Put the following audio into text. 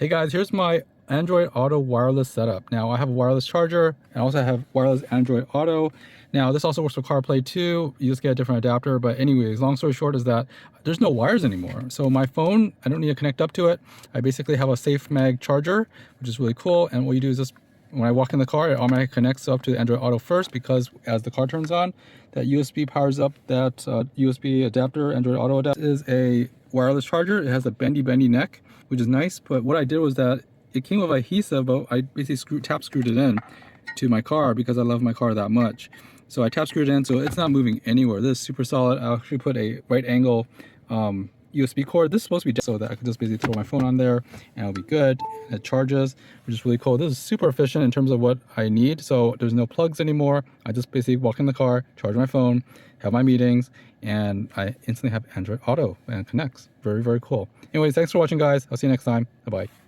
Hey guys, here's my Android Auto wireless setup. Now I have a wireless charger and also have wireless Android Auto. Now this also works for CarPlay too. You just get a different adapter. But anyways, long story short is that there's no wires anymore. So my phone, I don't need to connect up to it. I basically have a safe mag charger, which is really cool. And what you do is just, when I walk in the car, it automatically connects up to the Android Auto first, because as the car turns on, that USB powers up that USB adapter. Android Auto adapter is a wireless charger. It has a bendy neck, which is nice. But what I did was that it came with adhesive, but I basically tap screwed it in to my car because I love my car that much. So I tap screwed it in, so it's not moving anywhere. This is super solid. I actually put a right angle USB cord. This is supposed to be so that I could just basically throw my phone on there and it'll be good. It charges, which is really cool. This is super efficient in terms of what I need. So there's no plugs anymore. I just basically walk in the car, charge my phone, have my meetings, and I instantly have Android Auto and it connects. Very, very cool. Anyways, thanks for watching, guys. I'll see you next time. Bye-bye.